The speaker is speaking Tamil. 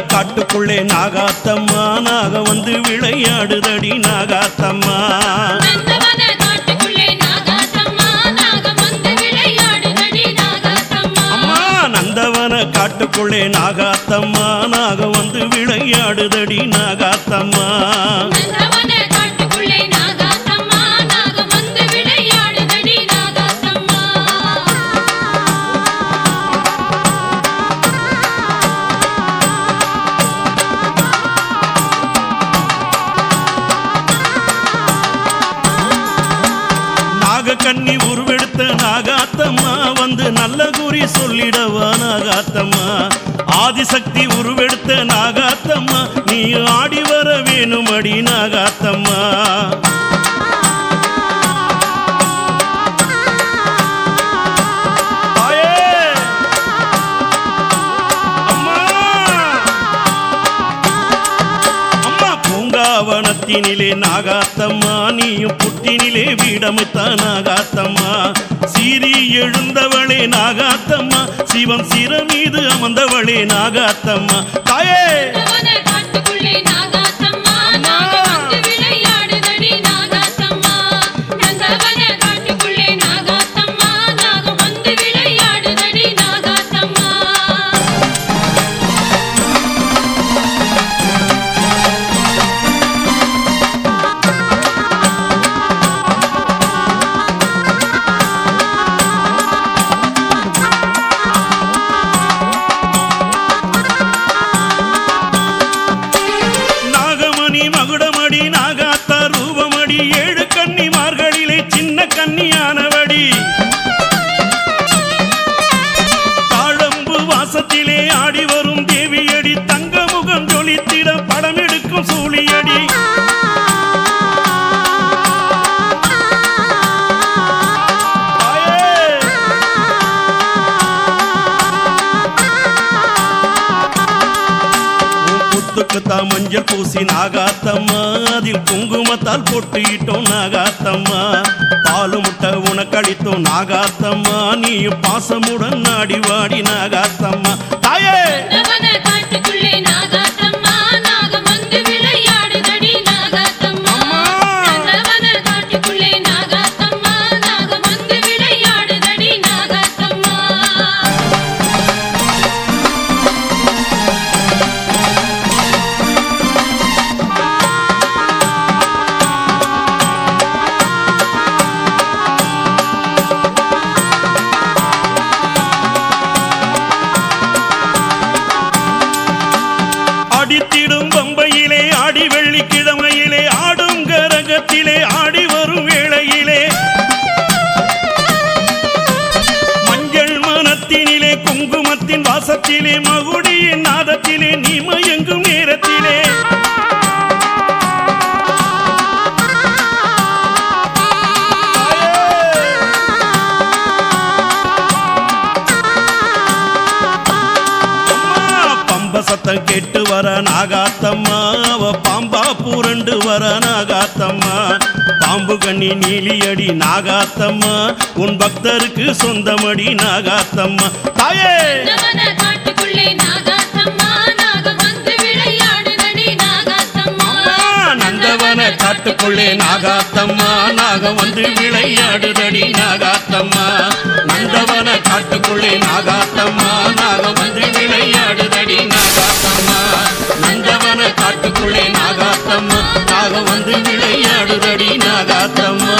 காட்டுக்குள்ளே நாகாத்தம்மா நாக வந்து விளையாடுதடி நாகாத்தம்மா காட்டுக்குள்ளே நாகாத்தம்மா நாக வந்து விளையாடுதடி நாகாத்தம்மா கண்ணி உருவெடுத்த நாகாத்தம்மா வந்து நல்ல குறி சொல்லிடவா நாகாத்தம்மா ஆதிசக்தி உருவெடுத்த நாகாத்தம்மா நீ ஆடி வர வேணும் அடி நாகாத்தம்மா வனத்தினிலே நாகாத்தம்மா நீயும் புட்டினிலே வீடமைத்த நாகாத்தம்மா சீறி எழுந்தவளே நாகாத்தம்மா சிவன் சிர மீது அமர்ந்தவளே நாகாத்தம்மா தாயே மகுடமடி நாகாத்த ரூபமடி ஏழு கன்னிமார்களிலே சின்ன கன்னியானவடி தாழம்பு வாசத்திலே ஆடி வரும் தேவியடி தங்க முகம் ஜொலித்திட படம் எடுக்கும் சூழியடி மஞ்சள் பூசி நாகாத்தம்மா அதில் குங்குமத்தால் பொட்டிட்டோம் நாகாத்தம்மா பாலு முட்டை உனக்களித்தோம் நாகாத்தம்மா நீயும் பாசமுடன் நாடி வாடி நாகாத்தம்மா தாயே அடித்திடும் பம்பையிலே ஆடி வெள்ளிக்கிழமையிலே ஆடும் கரகத்திலே ஆடி வரும் வேளையிலே மஞ்சள் மனத்தினிலே குங்குமத்தின் வாசத்திலே மகுடியின் நாதத்திலே நீ மயங்கும் நேரத்திலே சத்தம் கேட்டு வர நாகாத்தம்மா அவ பாம்பா பூரண்டு வர நாகாத்தம்மா பாம்பு கண்ணி நீலியடி நாகாத்தம்மா உன் பக்தருக்கு சொந்தமடி நாகாத்தம்மா தாயே நந்தவன காட்டுக்குள்ளே நாகாத்தம்மா நாக வந்து விளையாடுதடி நாகாத்தம்மா நந்தவன காட்டுக்குள்ளே நாகாத்தம்மா நாக வந்து விளையாடுதடி நாகாத்தம்மா நந்தவன காட்டுக்குள்ளே நாகாத்தம்மா நாக வந்து விளையாடுதடி நாகாத்தம்மா